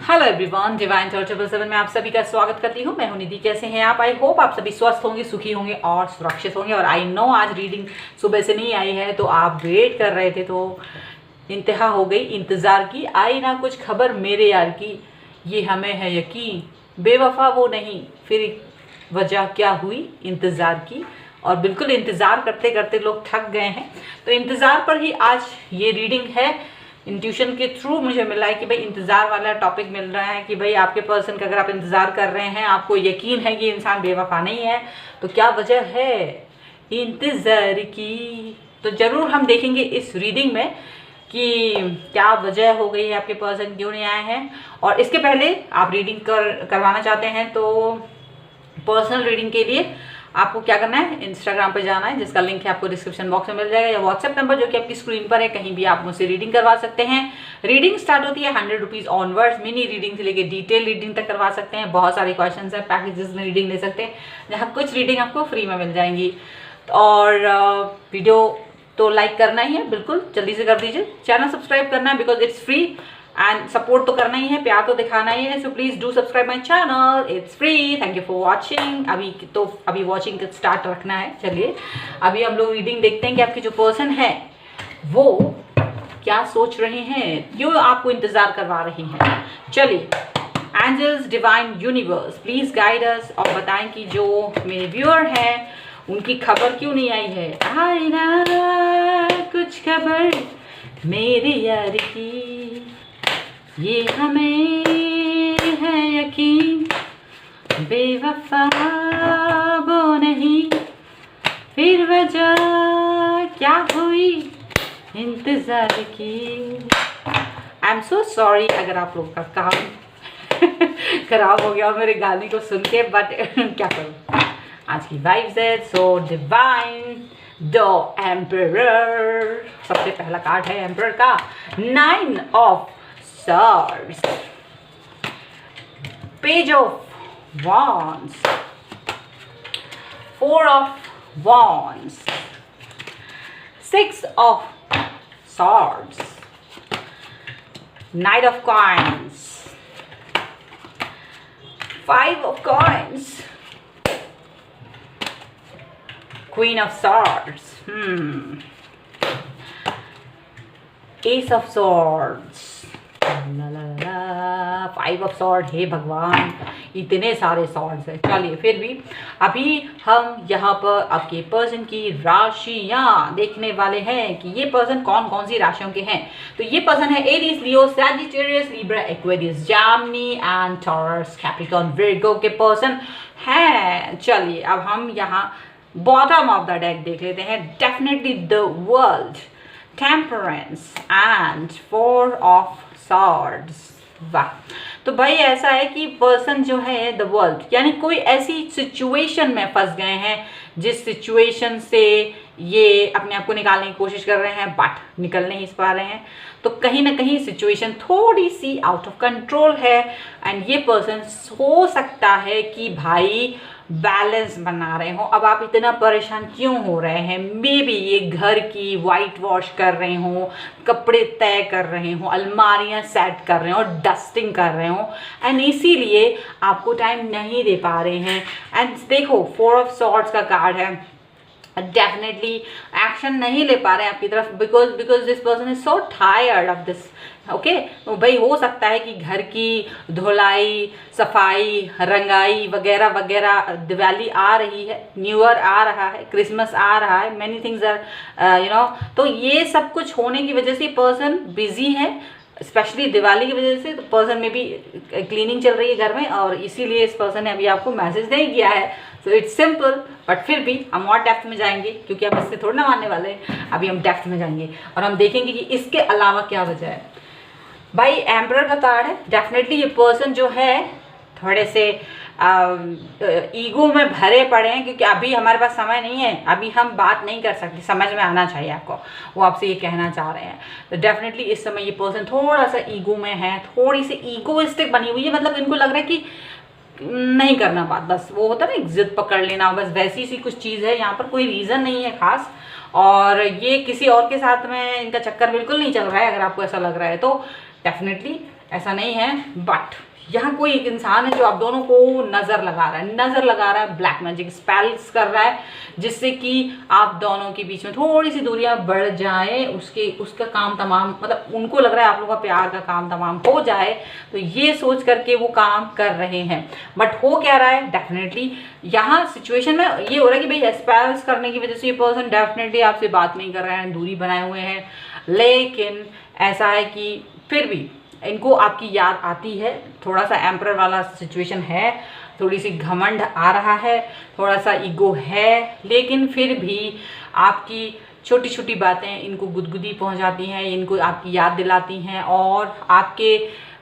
Hello everyone, divine 777 में आप सभी का स्वागत करती हूँ। मैं हूँ निधि। कैसे हैं आप? आई होप आप सभी स्वस्थ होंगे, सुखी होंगे और सुरक्षित होंगे। और आई नो आज रीडिंग सुबह से नहीं आई है, तो आप वेट कर रहे थे, तो इंतहा हो गई इंतज़ार की। आई ना कुछ खबर मेरे यार की, ये हमें है यकीन, बेवफा वो नहीं, फिर वजह क्या हुई इंतज़ार की। और बिल्कुल इंतज़ार करते करते लोग थक गए हैं, तो इंतज़ार पर ही आज ये रीडिंग है। इंट्यूशन के थ्रू मुझे मिला है कि भाई इंतज़ार वाला टॉपिक मिल रहा है कि भाई आपके पर्सन का अगर आप इंतज़ार कर रहे हैं, आपको यकीन है कि इंसान बेवफा नहीं है, तो क्या वजह है इंतज़ार की। तो ज़रूर हम देखेंगे इस रीडिंग में कि क्या वजह हो गई है, आपके पर्सन क्यों नहीं आए हैं। और इसके पहले आप रीडिंग करवाना चाहते हैं तो पर्सनल रीडिंग के लिए आपको क्या करना है, इंस्टाग्राम पे जाना है, जिसका लिंक है आपको डिस्क्रिप्शन बॉक्स में मिल जाएगा, या व्हाट्सएप नंबर जो कि आपकी स्क्रीन पर है, कहीं भी आप मुझसे रीडिंग करवा सकते हैं। रीडिंग स्टार्ट होती है 100 रुपीज़ ऑनवर्ड्स। मिनी रीडिंग से लेके डिटेल रीडिंग तक करवा सकते हैं। बहुत सारे क्वेश्चन है, पैकेजेस में रीडिंग ले सकते हैं, जहाँ कुछ रीडिंग आपको फ्री में मिल जाएंगी। और वीडियो तो लाइक करना ही है, बिल्कुल जल्दी से कर दीजिए। चैनल सब्सक्राइब करना है because it's free, and support तो करना ही है, प्यार तो दिखाना ही है। So please do subscribe my channel, it's free. Thank you for watching. अभी वॉचिंग स्टार्ट रखना है। चलिए अभी हम लोग रीडिंग देखते हैं कि आपके जो पर्सन है वो क्या सोच रहे हैं, क्यों आपको इंतजार करवा रही हैं। चलिए, angels, divine universe, please guide us और बताएं कि जो मेरे व्यूअर हैं उनकी खबर क्यों नहीं आई है। आई ना कुछ खबर मेरे यार की, ये हमें है यकीन, बेवफा वो नहीं, फिर वजह क्या हुई इंतजार की। आई एम सो सॉरी अगर आप लोगों का काम खराब हो गया और मेरे गाने को सुन के, बट क्या करूँ, आज की वाइब्स है सो डिवाइन। द एम्परर, सबसे पहला कार्ड है एम्परर का, 9 of Swords, Page of Wands, 4 of Wands, 6 of Swords, Knight of Coins, 5 of Coins, Queen of Swords, Ace of Swords, ला ला ला, 5 ऑफ सॉर्ड। हे भगवान, इतने सारे सॉर्ड्स हैं। चलिए फिर भी अभी हम यहाँ पर आपके पर्सन की राशियाँ देखने वाले हैं कि ये पर्सन कौन कौन सी राशियों के हैं। तो ये पर्सन है Aries, Leo, Sagittarius, Libra, Aquarius, Gemini and taurus, Capricorn, Virgo के पर्सन हैं। चलिए अब हम यहाँ बॉटम ऑफ द डेक देख लेते हैं। Definitely the world, temperance and 4 of swords. वाह, तो भाई ऐसा है कि पर्सन जो है द वर्ल्ड, यानी कोई ऐसी सिचुएशन में फंस गए हैं जिस सिचुएशन से ये अपने आप को निकालने की कोशिश कर रहे हैं, बट निकल नहीं पा रहे हैं। तो कहीं ना कहीं सिचुएशन थोड़ी सी आउट ऑफ कंट्रोल है, एंड ये पर्सन हो सकता है कि भाई बैलेंस बना रहे हो। अब आप इतना परेशान क्यों हो रहे हैं? मे बी ये घर की वाइट वॉश कर रहे हो, कपड़े तय कर रहे हो, अलमारियां सेट कर रहे हो, डस्टिंग कर रहे हो, एंड इसीलिए आपको टाइम नहीं दे पा रहे हैं। एंड देखो 4 ऑफ सॉर्ड्स का कार्ड है, डेफिनेटली एक्शन नहीं ले पा रहे हैं आपकी तरफ, because this person is so tired of this. Okay, तो भाई हो सकता है कि घर की धुलाई, सफाई, रंगाई वगैरह वगैरह, दिवाली आ रही है, न्यू ईयर आ रहा है, क्रिसमस आ रहा है, मैनी थिंग्स आर तो ये सब कुछ होने की वजह से पर्सन बिजी है, स्पेशली दिवाली की वजह से। तो पर्सन में भी क्लीनिंग चल रही है घर में, और इसीलिए इस पर्सन ने अभी आपको मैसेज नहीं किया है। सो इट्स सिंपल, बट फिर भी हम और डेप्थ में जाएंगे, क्योंकि हम इससे थोड़ा ना मानने वाले हैं। अभी हम डेप्थ में जाएंगे और हम देखेंगे कि इसके अलावा क्या वजह है। भाई एम्परर का कार्ड है, डेफिनेटली ये पर्सन जो है थोड़े से ईगो में भरे पड़े हैं, क्योंकि अभी हमारे पास समय नहीं है, अभी हम बात नहीं कर सकते, समझ में आना चाहिए आपको, वो आपसे ये कहना चाह रहे हैं। तो डेफिनेटली इस समय ये पर्सन थोड़ा सा ईगो में है, थोड़ी सी ईगोइस्टिक बनी हुई है। मतलब इनको लग रहा है कि नहीं करना बात, बस वो होता है ना जिद पकड़ लेना, बस वैसी सी कुछ चीज़ है। यहाँ पर कोई रीज़न नहीं है खास, और ये किसी और के साथ में इनका चक्कर बिल्कुल नहीं चल रहा है। अगर आपको ऐसा लग रहा है तो डेफिनेटली ऐसा नहीं है। बट यहाँ कोई एक इंसान है जो आप दोनों को नज़र लगा रहा है, ब्लैक मैजिक स्पेल्स कर रहा है, जिससे कि आप दोनों के बीच में थोड़ी सी दूरियां बढ़ जाए, उसका काम तमाम, मतलब उनको लग रहा है आप लोगों का प्यार का काम तमाम हो जाए, तो ये सोच करके वो काम कर रहे हैं। बट हो क्या रहा है, डेफिनेटली यहाँ सिचुएशन में ये हो रहा है कि भाई स्पेल्स करने की वजह से ये पर्सन डेफिनेटली आपसे बात नहीं कर रहे हैं, दूरी बनाए हुए हैं, लेकिन ऐसा है कि फिर भी इनको आपकी याद आती है। थोड़ा सा एम्परर वाला सिचुएशन है, थोड़ी सी घमंड आ रहा है, थोड़ा सा ईगो है, लेकिन फिर भी आपकी छोटी छोटी बातें इनको गुदगुदी पहुंचाती हैं, इनको आपकी याद दिलाती हैं, और आपके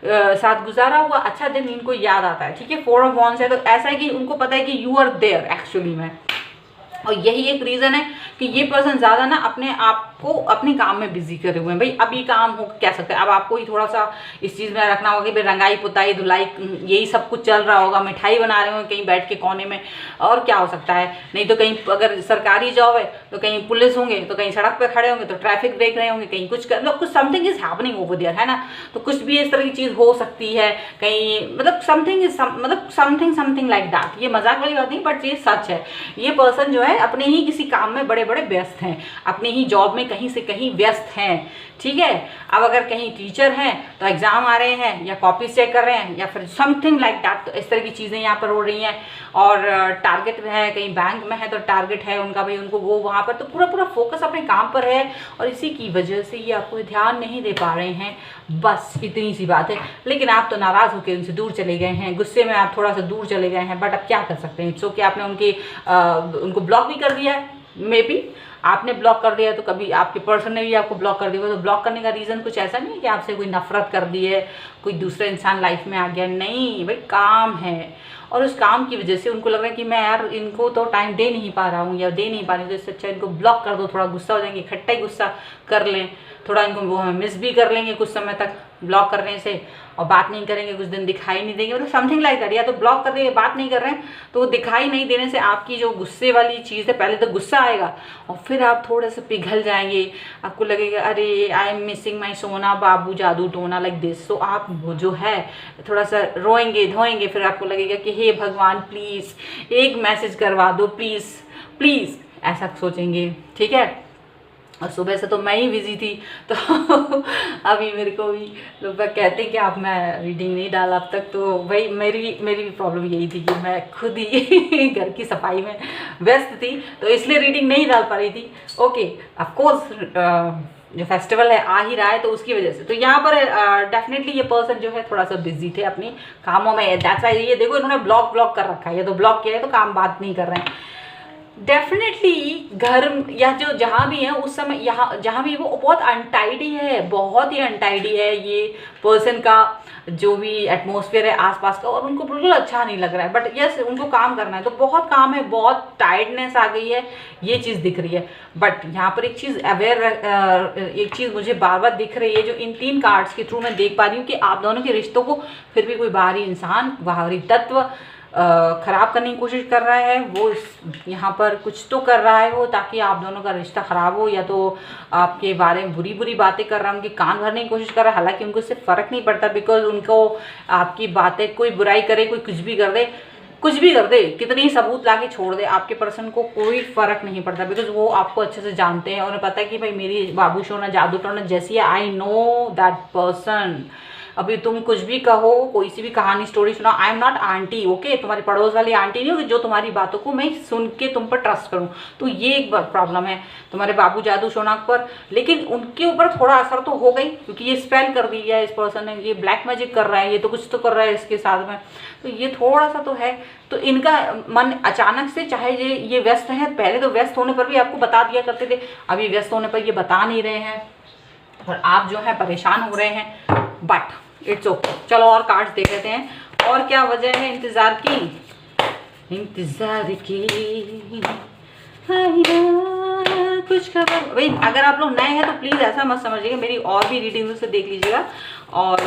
साथ गुजारा हुआ अच्छा दिन इनको याद आता है। ठीक है, 4 ऑफ वॉन्ड्स है, तो ऐसा है कि उनको पता है कि यू आर देयर एक्चुअली में। और यही एक रीज़न है कि ये पर्सन ज़्यादा ना अपने आप को अपने काम में बिजी करे हुए हैं। भाई अब ये काम हो क्या सकता है, अब आपको ही थोड़ा सा इस चीज़ में रखना होगा कि भाई रंगाई पुताई धुलाई यही सब कुछ चल रहा होगा, मिठाई बना रहे होंगे कहीं बैठ के कोने में, और क्या हो सकता है। नहीं तो कहीं अगर सरकारी जॉब है तो कहीं पुलिस होंगे, तो कहीं सड़क पर खड़े होंगे, तो ट्रैफिक देख रहे होंगे, कहीं कुछ मतलब कुछ something is happening over there, है ना। तो कुछ भी इस तरह की चीज़ हो सकती है कहीं, मतलब समथिंग लाइक दैट। ये मजाक वाली बात नहीं, बट ये सच है। ये पर्सन जो है अपने ही किसी काम में बड़े बड़े व्यस्त हैं, अपने ही जॉब में कहीं से कहीं व्यस्त हैं। ठीक है, अब अगर कहीं टीचर हैं तो एग्जाम आ रहे हैं, या कॉपी चेक कर रहे हैं, या फिर समथिंग लाइक दैट, तो इस तरह की चीज़ें यहाँ पर हो रही हैं। और टारगेट है, कहीं बैंक में है तो टारगेट है उनका, भाई उनको वो वहाँ पर, तो पूरा फोकस अपने काम पर है, और इसी की वजह से ये आपको ध्यान नहीं दे पा रहे हैं। बस इतनी सी बात है। लेकिन आप तो नाराज़ होकर उनसे दूर चले गए हैं, गुस्से में आप थोड़ा सा दूर चले गए हैं, बट अब क्या कर सकते हैं। सो कि आपने उनको ब्लॉक भी कर दिया है, मे बी आपने ब्लॉक कर दिया, तो कभी आपके पर्सन ने भी आपको ब्लॉक कर दिया। तो ब्लॉक करने का रीज़न कुछ ऐसा नहीं है कि आपसे कोई नफरत कर दी है, कोई दूसरा इंसान लाइफ में आ गया, नहीं भाई काम है, और उस काम की वजह से उनको लग रहा है कि मैं यार इनको तो टाइम दे नहीं पा रहा हूँ या दे नहीं पा रही हूँ, तो इससे अच्छा इनको ब्लॉक कर दो, थोड़ा गुस्सा हो जाएंगे, इकट्ठा ही गुस्सा कर लें, थोड़ा इनको वो हमें मिस भी कर लेंगे कुछ समय तक ब्लॉक करने से, और बात नहीं करेंगे, कुछ दिन दिखाई नहीं देंगे, मतलब समथिंग लाइक दैट। या तो ब्लॉक कर देंगे, बात नहीं कर रहे हैं, तो वो दिखाई नहीं देने से आपकी जो गुस्से वाली चीज़ है, पहले तो गुस्सा आएगा और फिर आप थोड़े से पिघल जाएंगे, आपको लगेगा अरे आई एम मिसिंग माई सोना बाबू जादू टोना लाइक दिस। तो आप वो जो है थोड़ा सा रोएंगे धोएंगे, फिर आपको लगेगा कि हे भगवान प्लीज़ एक मैसेज करवा दो, प्लीज़ प्लीज़, ऐसा सोचेंगे। ठीक है, और सुबह से तो मैं ही बिजी थी, तो अभी मेरे को भी लोग कहते हैं कि आप मैं रीडिंग नहीं डाला अब तक, तो भाई मेरी भी प्रॉब्लम यही थी कि मैं खुद ही घर की सफाई में व्यस्त थी, तो इसलिए रीडिंग नहीं डाल पा रही थी। ओके, ऑफ कोर्स जो फेस्टिवल है आ ही रहा है, तो उसकी वजह से तो यहाँ पर डेफिनेटली ये पर्सन जो है थोड़ा सा बिजी थे अपने कामों में। दैट्स वाई ये देखो इन्होंने ब्लॉक कर रखा है, ये तो ब्लॉक किया है तो काम बात नहीं कर रहे हैं। डेफिनेटली घर या जो जहाँ भी है उस समय यहाँ जहाँ भी वो बहुत अनटाइडी है, बहुत ही अनटाइडी है ये पर्सन का जो भी एटमॉस्फेयर है आसपास का, और उनको बिल्कुल अच्छा नहीं लग रहा है। बट यस उनको काम करना है, तो बहुत काम है, बहुत टायर्डनेस आ गई है, ये चीज़ दिख रही है। बट यहाँ पर एक चीज़ एक चीज़ मुझे बार बार दिख रही है, जो इन 3 कार्ड्स के थ्रू मैं देख पा रही हूँ कि आप दोनों के रिश्तों को फिर भी कोई बाहरी इंसान, बाहरी तत्व ख़राब करने की कोशिश कर रहा है। वो यहाँ पर कुछ तो कर रहा है वो, ताकि आप दोनों का रिश्ता ख़राब हो, या तो आपके बारे में बुरी बातें कर रहा है, उनकी कान भरने की कोशिश कर रहा है। हालांकि उनको इससे फ़र्क नहीं पड़ता, बिकॉज उनको आपकी बातें, कोई बुराई करे, कोई कुछ भी कर दे, कितने ही सबूत ला के छोड़ दे, आपके पर्सन को कोई फ़र्क नहीं पड़ता, बिकॉज वो आपको अच्छे से जानते हैं। उन्हें पता है कि भाई मेरी बाबू सोना जादू टोना जैसी है, आई नो दैट पर्सन। अभी तुम कुछ भी कहो, कोई सी भी कहानी स्टोरी सुना, I am not aunty, okay, तुम्हारी पड़ोस वाली आंटी नहीं होगी जो तुम्हारी बातों को मैं सुन के तुम पर ट्रस्ट करूं। तो ये एक प्रॉब्लम है तुम्हारे बाबू जादू शोनाक पर, लेकिन उनके ऊपर थोड़ा असर तो हो गई, क्योंकि ये स्पेल कर दिया है इस पर्सन ने, ये ब्लैक मैजिक कर रहा है, ये तो कुछ तो कर रहा है इसके साथ में, तो ये थोड़ा सा तो है। तो इनका मन अचानक से, चाहे ये व्यस्त हैं, पहले तो व्यस्त होने पर भी आपको बता दिया करते थे, अभी व्यस्त होने पर ये बता नहीं रहे हैं, और आप जो है परेशान हो रहे हैं। बट इट्स ओके, चलो और कार्ड्स देख लेते हैं। और क्या वजह है इंतज़ार की, कुछ खबर। भाई अगर आप लोग नए हैं तो प्लीज़ ऐसा मत समझिएगा, मेरी और भी रीडिंग से देख लीजिएगा। और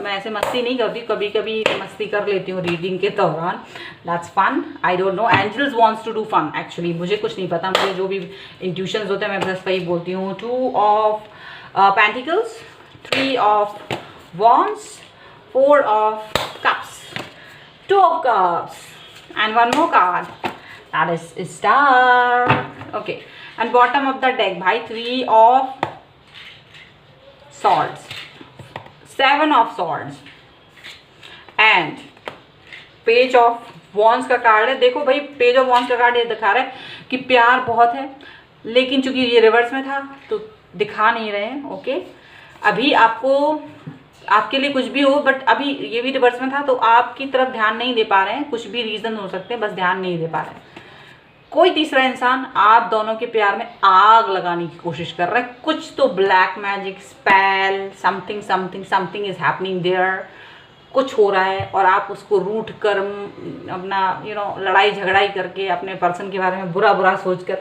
मैं ऐसे मस्ती नहीं करती, कभी कभी मस्ती कर लेती हूँ रीडिंग के दौरान, that's fun, I don't know, angels wants to do fun actually, मुझे कुछ नहीं पता, मुझे जो भी इंट्यूशंस होते हैं मैं बस वही बोलती हूँ। 2 of pentacles, 3 of Wands 4 of cups, 2 of cups, and one more card, that is star. Okay, and bottom of the deck भाई 3 of swords, 7 of swords, and page of wands का कार्ड है। देखो भाई, पेज ऑफ वॉन्स का card ये दिखा रहा है कि प्यार बहुत है, लेकिन चूंकि ये रिवर्स में था तो दिखा नहीं रहे हैं। ओके, अभी आपको आपके लिए कुछ भी हो, बट अभी ये भी रिवर्स में था तो आपकी तरफ ध्यान नहीं दे पा रहे हैं। कुछ भी रीज़न हो सकते हैं, बस ध्यान नहीं दे पा रहे हैं। कोई तीसरा इंसान आप दोनों के प्यार में आग लगाने की कोशिश कर रहा है। कुछ तो black magic, spell, something something something is happening there. कुछ हो रहा है और आप उसको रूठ कर, अपना लड़ाई झगड़ाई करके, अपने पर्सन के बारे में बुरा बुरा सोचकर,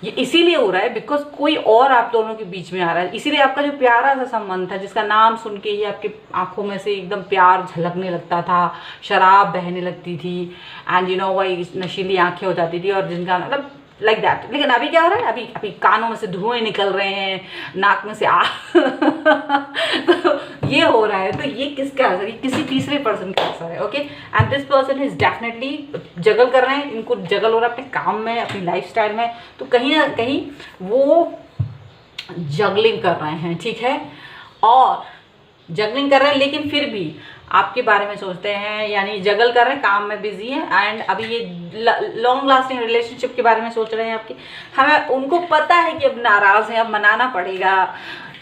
ये इसीलिए हो रहा है बिकॉज कोई और आप दोनों के बीच में आ रहा है। इसीलिए आपका जो प्यारा सा संबंध था, जिसका नाम सुन के ही आपके आंखों में से एकदम प्यार झलकने लगता था, शराब बहने लगती थी, एंड वही नशीली आंखें हो जाती थी, और जिनका मतलब लाइक दैट। लेकिन अभी क्या हो रहा है, अभी कानों में से धुएं निकल रहे हैं, नाक में से तो ये हो रहा है। तो ये किसका असर? ये किसी तीसरे पर्सन का असर है। Okay, and this person is definitely juggle कर रहे हैं, इनको जगल हो रहा है अपने काम में, अपनी लाइफस्टाइल में। तो कहीं ना कहीं वो जगलिंग कर रहे हैं, ठीक है, और जगलिंग कर रहे हैं, लेकिन फिर भी आपके बारे में सोचते हैं, यानी जगल कर रहे हैं, काम में बिजी हैं, एंड अभी ये लॉन्ग लास्टिंग रिलेशनशिप के बारे में सोच रहे हैं आपके। हमें उनको पता है कि अब नाराज़ हैं, अब मनाना पड़ेगा।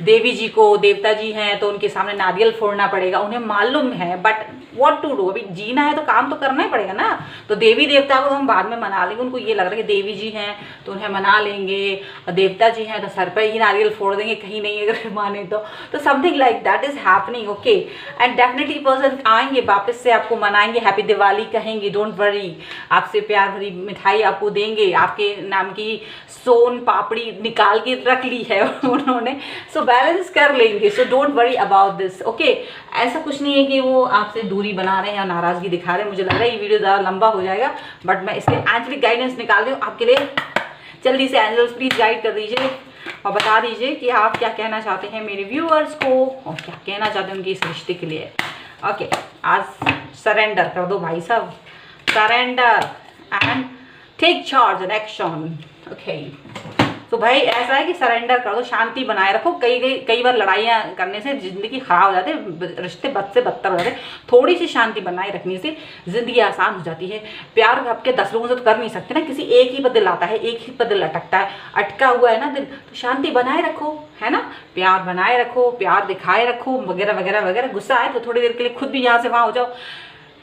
देवी जी को, देवता जी हैं तो उनके सामने नारियल फोड़ना पड़ेगा, उन्हें मालूम है, बट व्हाट टू डू। अभी जीना है तो काम तो करना ही पड़ेगा ना। तो देवी देवता को तो हम बाद में मना लेंगे, उनको ये लग रहा है कि देवी जी हैं तो उन्हें मना लेंगे, और देवता जी हैं तो सर पर ही नारियल फोड़ देंगे, कहीं नहीं अगर माने तो something like that is happening. Okay, and definitely person आएंगे वापस से, आपको मनाएंगे, हैप्पी दिवाली कहेंगे, डोंट वरी, आपसे प्यार भरी मिठाई आपको देंगे, आपके नाम की सोन पापड़ी निकाल के रख ली है उन्होंने, सो बैलेंस कर लेंगे। So don't worry about this. Okay, ऐसा कुछ नहीं है कि वो आपसे दूरी बना रहे हैं या नाराज़गी दिखा रहे हैं। मुझे लग रहा है ये वीडियो ज़्यादा लंबा हो जाएगा, बट मैं इसके एंजलिक गाइडेंस निकाल रही हूँ आपके लिए। जल्दी से एंजल्स प्लीज़ गाइड कर दीजिए और बता दीजिए कि आप क्या कहना चाहते हैं मेरे व्यूअर्स को, और क्या कहना चाहते हैं उनके इस रिश्ते के लिए। ओके, आज सरेंडर कर दो भाई साहब, surrender and take charge and action. Okay, तो भाई ऐसा है कि सरेंडर कर दो, शांति बनाए रखो। कई बार लड़ाइयाँ करने से ज़िंदगी ख़राब हो जाती है, रिश्ते बद से बदतर हो जाते हैं। थोड़ी सी शांति बनाए रखने से ज़िंदगी आसान हो जाती है। प्यार आपके 10 लोगों से तो कर नहीं सकते ना, किसी एक ही पर दिल आता है, एक ही पर दिल अटकता है, अटका हुआ है ना दिल। तो शांति बनाए रखो, है ना, प्यार बनाए रखो, प्यार दिखाए रखो, वगैरह वगैरह वगैरह। गुस्सा आए तो थोड़ी देर के लिए खुद भी यहाँ से वहाँ हो जाओ,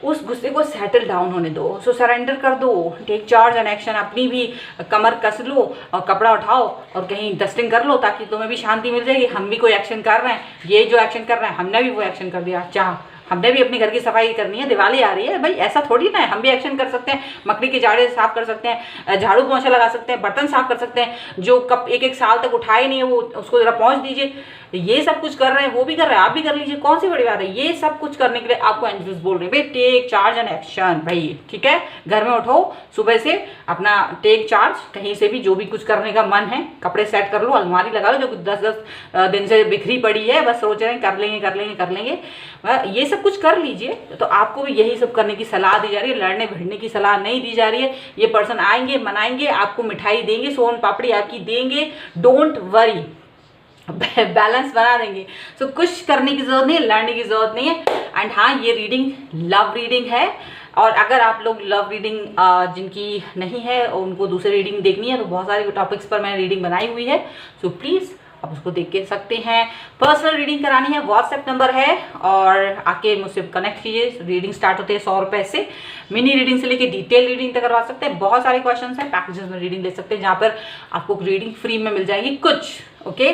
उस गुस्से को सेटल डाउन होने दो। सो सरेंडर कर दो, टेक चार्ज एंड एक्शन। अपनी भी कमर कस लो और कपड़ा उठाओ और कहीं डस्टिंग कर लो, ताकि तुम्हें भी शांति मिल जाएगी। हम भी कोई एक्शन कर रहे हैं, ये जो एक्शन कर रहे हैं हमने भी वो एक्शन कर दिया। चाह हमने भी अपने घर की सफाई करनी है, दिवाली आ रही है भाई, ऐसा थोड़ी ना है। हम भी एक्शन कर सकते हैं, मकड़ी के जाड़े साफ कर सकते हैं, झाड़ू पोंछा लगा सकते हैं, बर्तन साफ कर सकते हैं। जो कप एक साल तक उठाए नहीं है वो उसको जरा पहुँच दीजिए। ये सब कुछ कर रहे हैं, वो भी कर रहे हैं, आप भी कर लीजिए, कौन सी बड़ी बात है। ये सब कुछ करने के लिए आपको एंजल्स बोल रहे हैं भाई, टेक चार्ज एंड एक्शन भाई, ठीक है। घर में उठो सुबह से, अपना टेक चार्ज, कहीं से भी जो भी कुछ करने का मन है, कपड़े सेट कर लो, अलमारी लगा लो जो 10-10 दिन से बिखरी पड़ी है, बस सोच रहे हैं कर लेंगे कर लेंगे कर लेंगे, ये सब कुछ कर लीजिए। तो आपको भी यही सब करने की सलाह दी जा रही है, लड़ने भिड़ने की सलाह नहीं दी जा रही है। ये पर्सन आएंगे, मनाएंगे, आपको मिठाई देंगे, सोन पापड़ी आपकी देंगे, डोंट वरी, बैलेंस बना देंगे। सो कुछ करने की जरूरत नहीं है, लड़ने की जरूरत नहीं है। एंड हाँ, ये रीडिंग लव रीडिंग है, और अगर आप लोग लव रीडिंग जिनकी नहीं है और उनको दूसरी रीडिंग देखनी है तो बहुत सारे टॉपिक्स पर मैंने रीडिंग बनाई हुई है। सो प्लीज़ आप उसको देख के सकते हैं। पर्सनल रीडिंग करानी है, व्हाट्सएप नंबर है, और आके मुझसे कनेक्ट कीजिए। रीडिंग स्टार्ट होते हैं 100 रुपये से, मिनी रीडिंग से लेके डिटेल रीडिंग तक करवा सकते हैं। बहुत सारे क्वेश्चन हैं, पैकेजेस में रीडिंग ले सकते हैं, जहाँ पर आपको रीडिंग फ्री में मिल जाएगी कुछ। ओके,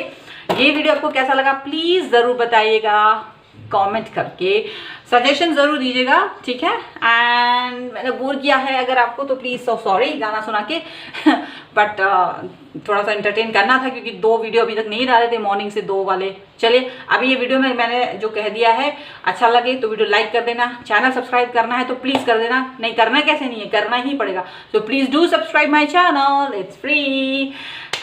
ये वीडियो आपको कैसा लगा प्लीज़ ज़रूर बताइएगा कमेंट करके, सजेशन ज़रूर दीजिएगा, ठीक है। एंड मैंने बोर किया है अगर आपको तो प्लीज़ सो सॉरी गाना सुना के बट थोड़ा सा एंटरटेन करना था, क्योंकि 2 वीडियो अभी तक नहीं डाले थे, मॉर्निंग से 2 वाले। चलिए, अभी ये वीडियो में मैंने जो कह दिया है, अच्छा लगे तो वीडियो लाइक कर देना, चैनल सब्सक्राइब करना है तो प्लीज़ कर देना, नहीं करना कैसे नहीं है, करना ही पड़ेगा। So please do subscribe my channel, it's free.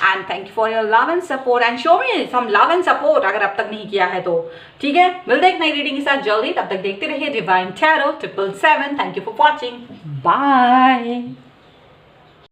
And thank you for your love and support and show me some love and support अगर अब तक नहीं किया है तो। ठीक है, मिलते हैं एक नई रीडिंग के साथ जल्दी, तब तक देखते रहिए divine tarot 777। Thank you for watching, bye.